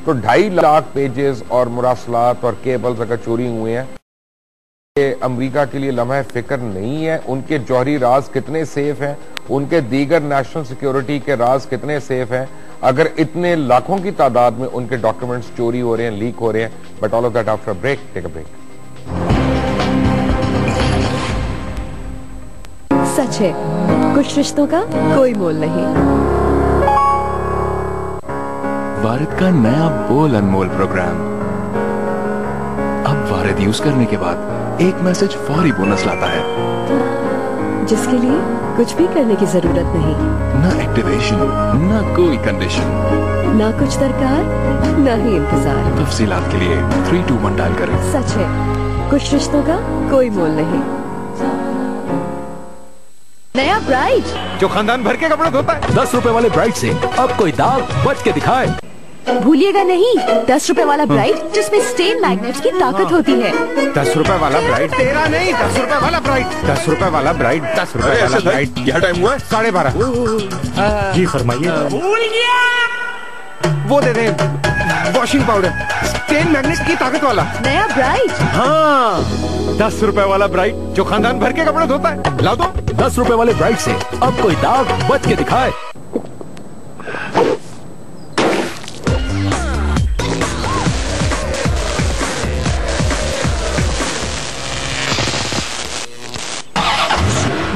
तो 2.5 लाख पेजेस और मुरासलात और केबल्स अगर चोरी हुए हैं, ये अमेरिका के लिए लम्हा फिक्र नहीं है। उनके जौहरी राज कितने सेफ हैं, उनके दीगर नेशनल सिक्योरिटी के राज कितने सेफ हैं, अगर इतने लाखों की तादाद में उनके डॉक्यूमेंट्स चोरी हो रहे हैं, लीक हो रहे हैं। But all of that after break. Take a break. सच है, कुछ रिश्तों का कोई मोल नहीं। वारिद का नया बोल अनमोल प्रोग्राम। अब वारिद यूज करने के बाद एक मैसेज फौरी बोनस लाता है, जिसके लिए कुछ भी करने की जरूरत नहीं। ना एक्टिवेशन, ना कोई कंडीशन, ना कुछ दरकार, ना ही इंतजार। तफसीलात के लिए 321 डायल करें। सच है, कुछ रिश्तों का कोई मोल नहीं। नया ब्राइट जो खानदान भर के कपड़े धोता है। 10 रुपए वाले ब्राइट से अब कोई दाग बच के दिखाए। भूलिएगा नहीं, 10 रुपए वाला ब्राइट जिसमें स्टेन मैग्नेट्स की ताकत होती है। 10 रुपए वाला ब्राइट तेरा नहीं, 10 रुपए वाला ब्राइट, 10 रुपए वाला ब्राइट, 10 रुपए वाला ब्राइट। क्या टाइम हुआ है? 12:30। जी फरमाइए। भूल गया, वो दे दे वॉशिंग पाउडर, स्टेन मैग्नेट की ताकत वाला नया ब्राइट। हाँ, 10 रुपए वाला ब्राइट जो खानदान भर के कपड़े धोता है। ला दो। 10 रुपए वाले ब्राइट से अब कोई दाग बच के दिखाए।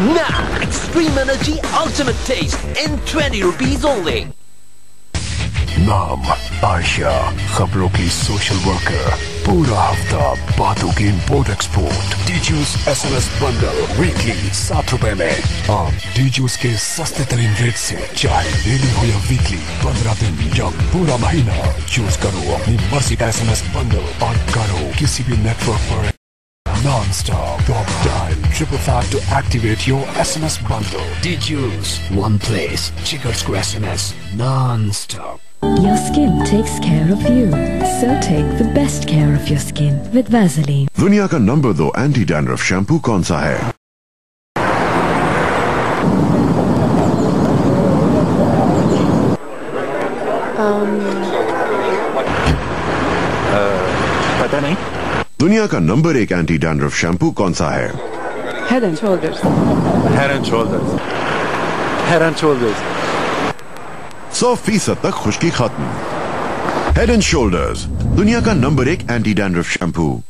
Now, Extreme Energy Ultimate Taste in 20 rupees only. नाम आयशा, खबरों की सोशल वर्कर, पूरा हफ्ता बातों की import export. Djuice SMS bundle weekly 7 रुपए में। आप डीजूस के सस्ते तरीन रेट से चाहे डेली हो या वीकली, 15 दिन या पूरा महीना चूज करो अपनी मर्जी का SMS बंडल और करो किसी भी नेटवर्क पर non-stop. Top dial 555 to activate your SMS bundle. Djuice, one place. Chickers को SMS non-stop. Your skin takes care of you, so take the best care of your skin with Vaseline. दुनिया का number 2 anti dandruff shampoo कौन सा है? पता नहीं। दुनिया का नंबर 1 एंटी डैंड्रफ शैम्पू कौन सा है? Head and Shoulders. Head and Shoulders. Head and Shoulders. 100% तक खुश्की खत्म। हेड एंड शोल्डर्स, दुनिया का number 1 anti dandruff shampoo.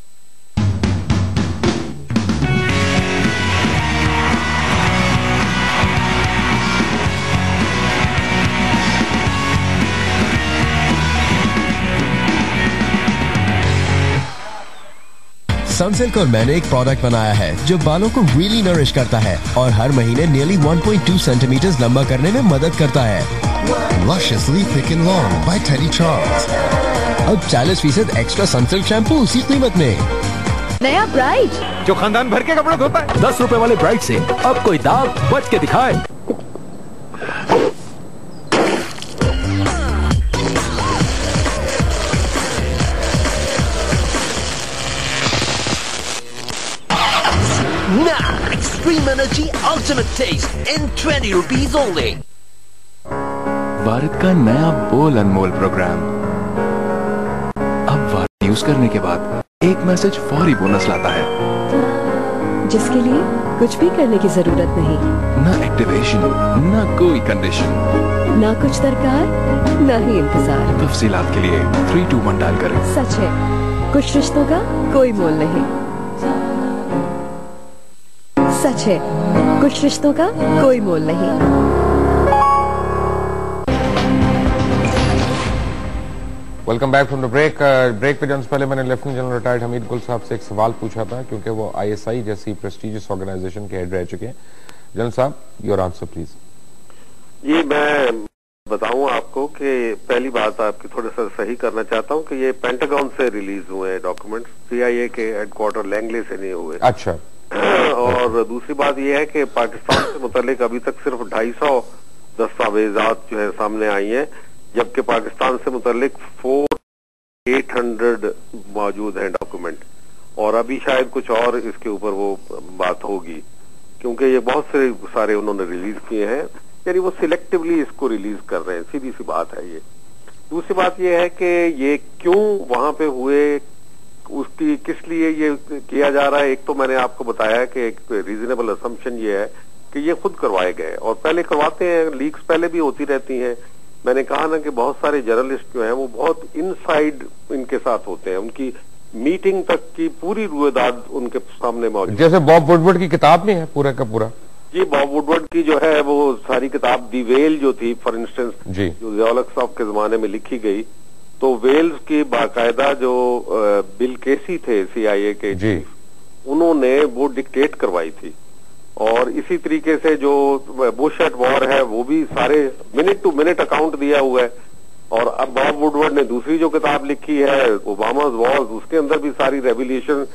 Sunsilk और मैंने एक प्रोडक्ट बनाया है जो बालों को रियली नरिश करता है और हर महीने नियरली 1.2 सेंटीमीटर लंबा करने में मदद करता है। Lusciously thick and long by Teddy Charles। अब 40% एक्स्ट्रा सनसिल्क शैम्पू उसी कीमत में। नया ब्राइट जो खानदान भर के कपड़े धोता है। 10 रुपए वाले ब्राइट से अब कोई दाग बच के दिखाए। Now, Extreme Energy Ultimate Taste in 20 rupees only. वारिद का नया बोल अनमोल प्रोग्राम। अब वारिद यूज करने के बाद एक मैसेज फौरी बोनस लाता है, जिसके लिए कुछ भी करने की जरूरत नहीं। ना एक्टिवेशन, ना कोई कंडीशन, ना कुछ दरकार, ना ही इंतजार। तफसीलात के लिए 321 डायल करें। सच है, कुछ रिश्तों का कोई मोल नहीं। सच है, कुछ रिश्तों का कोई मोल नहीं। Welcome back from the break. Break पे जाने से पहले मैंने लेफ्टिनेंट जनरल रिटायर्ड हमीद गुल साहब से एक सवाल पूछा था, क्योंकि वो ISI जैसी प्रेस्टिजियस ऑर्गेनाइजेशन के हेड रह चुके हैं। जनरल साहब, योर आंसर प्लीज। जी, मैं बताऊं आपको कि पहली बात आपकी थोड़ा सा सही करना चाहता हूं कि ये पेंटागन से रिलीज हुए डॉक्यूमेंट्स, CIA के हेडक्वार्टर लैंगले से नहीं हुए। अच्छा। और दूसरी बात यह है कि पाकिस्तान से मुतालिक अभी तक सिर्फ 250 दस्तावेजात जो है सामने आई हैं, जबकि पाकिस्तान से मुतालिक 4800 मौजूद हैं डॉक्यूमेंट, और अभी शायद कुछ और इसके ऊपर वो बात होगी, क्योंकि ये बहुत से सारे उन्होंने रिलीज किए हैं, यानी वो सिलेक्टिवली इसको रिलीज कर रहे हैं। सीधी सी बात है ये। दूसरी बात ये है कि ये क्यों वहां पे हुए, उसकी किस लिए ये किया जा रहा है। एक तो मैंने आपको बताया कि एक रीजनेबल असम्पशन ये है कि ये खुद करवाए गए और पहले करवाते हैं, लीक्स पहले भी होती रहती हैं। मैंने कहा ना कि बहुत सारे जर्नलिस्ट जो हैं वो बहुत इनसाइड इनके साथ होते हैं, उनकी मीटिंग तक की पूरी रुएदाद उनके सामने मौजूद। जैसे बॉब वुडवर्ड की किताब में है पूरा का पूरा। जी, बॉब वुडवर्ड की जो है वो सारी किताब दी वेल जो थी फॉर इंस्टेंस, जो ज़ियाउल साहब के जमाने में लिखी गई, तो वेल्स की बाकायदा जो बिल केसी थे CIA के चीफ, उन्होंने वो डिक्टेट करवाई थी। और इसी तरीके से जो बुश एट वॉर है वो भी सारे मिनट टू मिनट अकाउंट दिया हुआ है। और अब बॉब वुडवर्ड ने दूसरी जो किताब लिखी है ओबामा's वॉर्स, उसके अंदर भी सारी रेवल्यूशन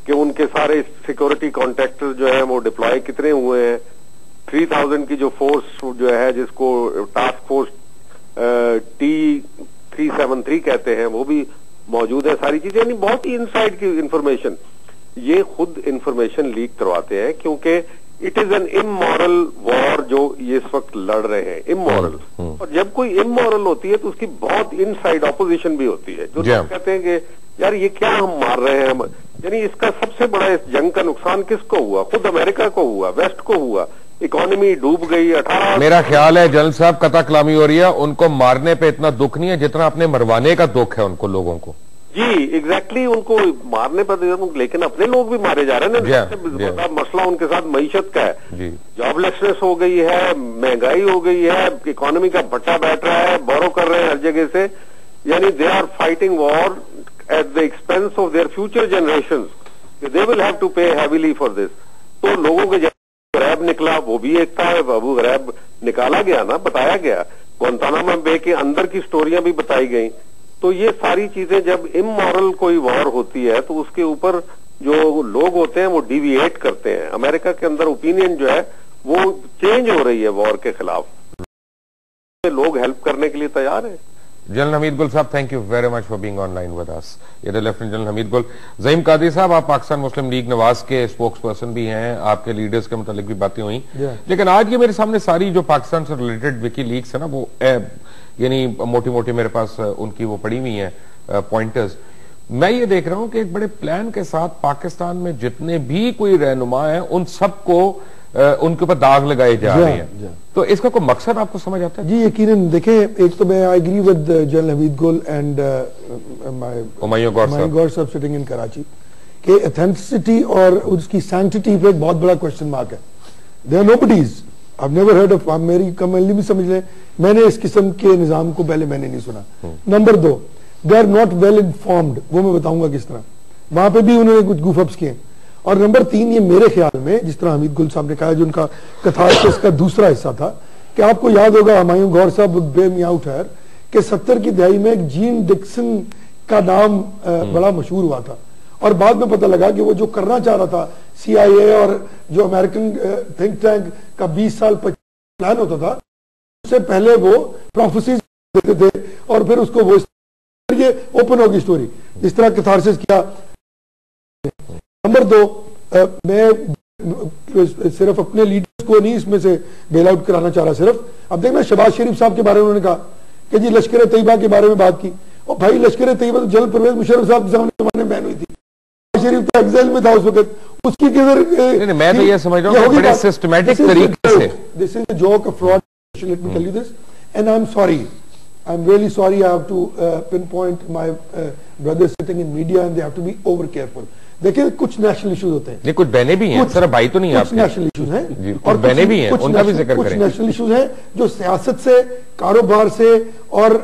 कि उनके सारे सिक्योरिटी कॉन्ट्रैक्टर्स जो है वो डिप्लॉय कितने हुए हैं, 3000 की जो फोर्स जो है जिसको टास्क फोर्स T373 कहते हैं वो भी मौजूद है, सारी चीजें, यानी बहुत ही इनसाइड की इंफॉर्मेशन। ये खुद इंफॉर्मेशन लीक करवाते हैं क्योंकि it is an immoral war जो ये इस वक्त लड़ रहे हैं, इमोरल। और जब कोई इमोरल होती है तो उसकी बहुत इनसाइड ऑपोजिशन भी होती है, जो लोग कहते हैं कि यार ये क्या हम मार रहे हैं। यानी इसका सबसे बड़ा इस जंग का नुकसान किसको हुआ? खुद अमेरिका को हुआ, वेस्ट को हुआ, इकोनॉमी डूब गई। 18 मेरा ख्याल है जनरल साहब कता कलामी हो रही है, उनको मारने पे इतना दुख नहीं है जितना अपने मरवाने का दुख है उनको लोगों को। जी एग्जैक्टली, उनको मारने पर, लेकिन अपने लोग भी मारे जा रहे हैं ना। मसला उनके साथ मईशत का है, जॉबलेसनेस हो गई है, महंगाई हो गई है, इकोनॉमी का भट्टा बैठ रहा है, बोरो कर रहे हैं हर जगह से। यानी they are fighting war at the expense of their future generation, they will have to pay heavily for this. तो लोगों के गरैब निकला, वो भी एक था, अबू गरैब निकाला गया ना, बताया गया, गुआंतानामो बे के अंदर की स्टोरियां भी बताई गई। तो ये सारी चीजें, जब इमोरल कोई वॉर होती है तो उसके ऊपर जो लोग होते हैं वो डिविएट करते हैं। अमेरिका के अंदर ओपिनियन जो है वो चेंज हो रही है वॉर के खिलाफ, लोग हेल्प करने के लिए तैयार हैं। जनरल हमीद गुल साहब, thank you very much for being online with us. ये लेफ्टिनेंट जनरल हमीद गुल। ज़हीम कादरी साहब, आप पाकिस्तान मुस्लिम लीग नवाज के स्पोक्स पर्सन भी हैं, आपके लीडर्स के मुतालिक भी बातें हुई, लेकिन आज ये मेरे सामने सारी जो पाकिस्तान से रिलेटेड विकी लीक्स है ना, वो यानी मोटी मोटी मेरे पास उनकी वो पड़ी हुई है पॉइंटर्स। मैं ये देख रहा हूं कि एक बड़े प्लान के साथ पाकिस्तान में जितने भी कोई रहनुमा है उन सबको उनके ऊपर दाग लगाए जा रहे हैं। तो इसका कोई मकसद आपको समझ आता है? जी यकीनन, देखें, एक तो मैं I agree with general Hamid Gul and Humayun Gaur साहब सिटिंग इन कराची कि ऑथेंटिसिटी और उसकी सैंक्टिटी पे एक बहुत बड़ा क्वेश्चन मार्क है। They are nobodies, I have never heard of, मेरी कमली भी समझ लें, मैंने इस किस्म के निजाम को पहले मैंने नहीं सुना। Number 2, they are not well informed, वो मैं बताऊंगा किस तरह, वहां पे भी उन्होंने कुछ गूफअप्स किए। और नंबर 3, ये मेरे ख्याल में, जिस तरह हमीद गुल साहब ने कहा, जो उनका कथारसिस का दूसरा हिस्सा था, कि आपको याद होगा हुमायूं गौर साहब would bear me out here कि 70 की दहाई में एक जीन डिक्सन का नाम बड़ा मशहूर हुआ था, और बाद में पता लगा कि वो जो करना चाह रहा था CIA और जो अमेरिकन थिंक टैंक का 20 साल प्लान होता था, उससे पहले वो प्रोफेसीज देते थे और फिर उसको वो, ये ओपन होगी स्टोरी, इस तरह कैथारसिस किया। नंबर 2, मैं सिर्फ अपने लीडर्स को नहीं इसमें से बेल आउट कराना चाह रहा सिर्फ। अब देखना, शहबाज शरीफ साहब के बारे में उन्होंने कहा कि जी लश्कर तैयबा के बारे में बात की, और भाई लश्कर तैयबा तो जनरल परवेज मुशर्रफ साहब के सामने बैन हुई थी, शरीफ तो एक्साइल में था उस वक्त, उसकी किधर। मैं तो ये समझ रहा हूं बड़े सिस्टमैटिक तरीके से, this is a joke, a fraud, let me tell you this, and I am sorry, I am really sorry I have to pinpoint my brothers sitting in media and they have to be over careful. देखिए, कुछ national issues होते हैं, कुछ बहने भी हैं, sir भाई तो नहीं, कुछ नेशनल इश्यूज हैं और बहने भी हैं, उनका भी जिक्र करें। कुछ नेशनल इश्यूज हैं जो सियासत से, कारोबार से और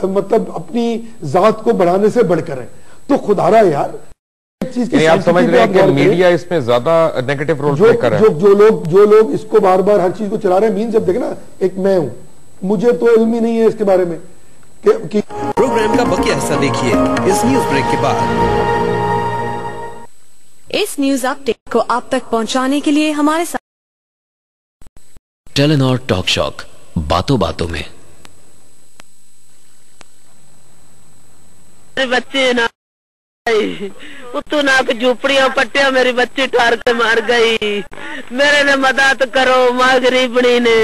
मतलब अपनी जात को बढ़ाने से बढ़कर है। तो खुदारा यार, आप समझ रहे हैं कि मीडिया इसमें ज्यादा नेगेटिव रोल प्ले कर रहा है। जो लोग इसको बार बार हर चीज को चला रहे हैं, मीन जब देखे ना, एक मैं हूं, मुझे तो इल्म ही नहीं है इसके बारे में कि प्रोग्राम का बकिया हिस्सा देखिए इस न्यूज ब्रेक के बाद। इस न्यूज अपडेट को आप तक पहुंचाने के लिए हमारे साथ टेलेनॉर टॉक शॉक, बातों बातों में। मेरे बच्चे ना उतो ना झोपड़ियां पट्टियां मेरी बच्ची ठार के मार गई, मेरे ने मदद करो माँ गरीबनी ने।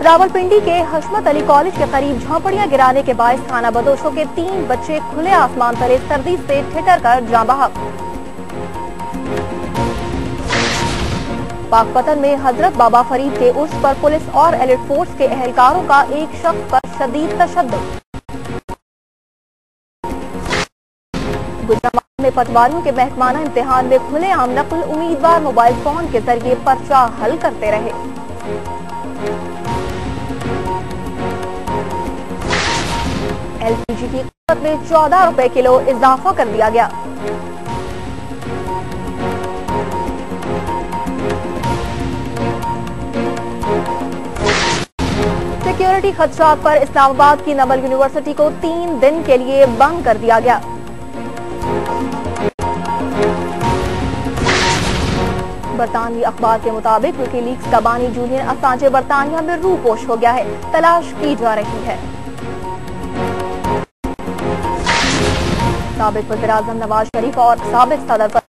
रावलपिंडी के हशमत अली कॉलेज के करीब झोंपड़ियां गिराने के बायस खाना बदोशों के 3 बच्चे खुले आसमान तले सर्दी से ठिठर कर जाँ बहक। पाकपतन में हजरत बाबा फरीद के उर्स पर पुलिस और एलिट फोर्स के एहलकारों का एक शख्स पर शदीद तशद्दुद। गुजरात में पटवारियों के महकमाना इम्तिहान में खुलेआम नकल, उम्मीदवार मोबाइल फोन के जरिए पर्चा हल करते रहे। एलपीजी की कीमत में 14 रुपए किलो इजाफा कर दिया गया। सिक्योरिटी खदशात पर इस्लामाबाद की नवल यूनिवर्सिटी को 3 दिन के लिए बंद कर दिया गया। बरतानवी अखबार के मुताबिक विकीलीक्स का बानी जूलियन असांजे बरतानिया में रूपोश हो गया है, तलाश की जा रही है। साबिक वज़ीर-ए-आज़म नवाज शरीफ और साबिक सदर पर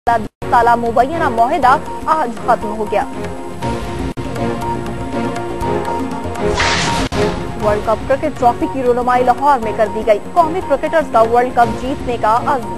10 साला मुबैना मुआहिदा आज खत्म हो गया। वर्ल्ड कप क्रिकेट ट्रॉफी की रुनुमाई लाहौर में कर दी गई। कौमी क्रिकेटर्स का वर्ल्ड कप जीतने का अज़्म।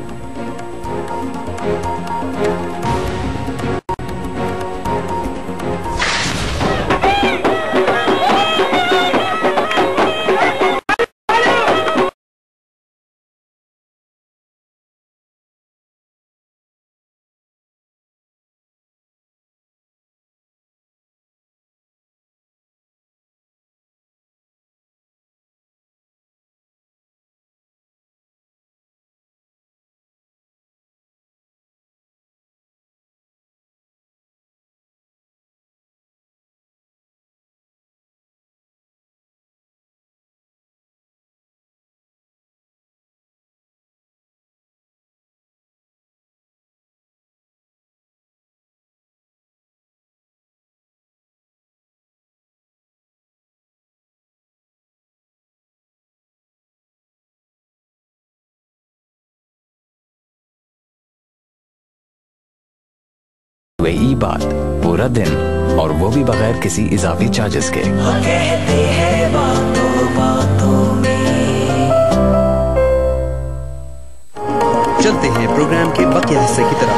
वही बात पूरा दिन, और वो भी बगैर किसी इजाफी चार्जेस के। कहते हैं बातों बातों में। चलते हैं प्रोग्राम के बाकी हिस्से की तरफ।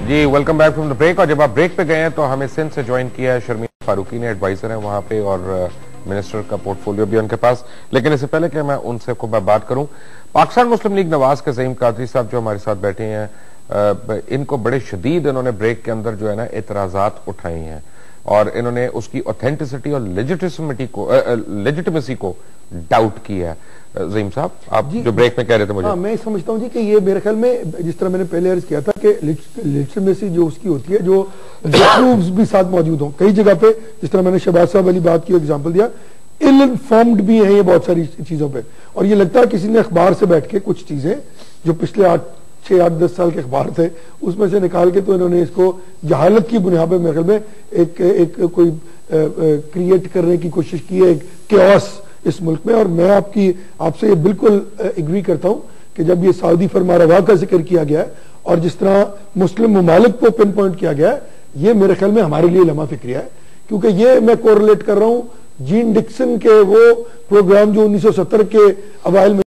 जी welcome back from the break. और जब आप ब्रेक पे गए हैं तो हमें सिंध से ज्वाइन किया है शर्मीला फारूकी ने, एडवाइजर है वहां पे और मिनिस्टर का पोर्टफोलियो भी उनके पास। लेकिन इससे पहले कि मैं उनसे को बात करूं, पाकिस्तान मुस्लिम लीग नवाज के ज़ईम कादरी साहब जो हमारे साथ बैठे हैं, इनको बड़े शदीद इन्होंने ब्रेक के अंदर जो है ना एतराजात उठाए हैं और इन्होंने उसकी ऑथेंटिसिटी और लेजिटिमेसी को डाउट किया है। ज़ईम साहब, आप जो ब्रेक में कह रहे थे मुझे। मैं समझता हूँ जी कि ये मेरे ख्याल में जिस तरह मैंने पहले अर्ज किया था कि लेजिटिमेसी जो उसकी होती है, जो प्रूफ्स भी साथ मौजूद हों। कई जगह पे जिस तरह मैंने शहबाज साहब वाली बात की एग्जाम्पल दिया, इल इन्फॉर्म्ड भी है ये बहुत सारी चीजों पे। और ये लगता है किसी ने अखबार से बैठ के कुछ चीजें जो पिछले 6-8-10 साल के अखबार थे उसमें से निकाल के तो इन्होंने इसको जहालत की बुनियाद पर मेरे ख्याल में एक कोई क्रिएट करने की कोशिश की है, एक केओस इस मुल्क में। और मैं आपसे ये बिल्कुल एग्री करता हूं कि जब ये सऊदी फरमारवा का जिक्र किया गया है और जिस तरह मुस्लिम ममालिक को पिन पॉइंट किया गया है, ये मेरे ख्याल में हमारे लिए लम्हा फिक्रिया है। क्योंकि ये मैं कोरिलेट कर रहा हूं जीन डिक्सन के वो प्रोग्राम जो 1970 के अवाइल में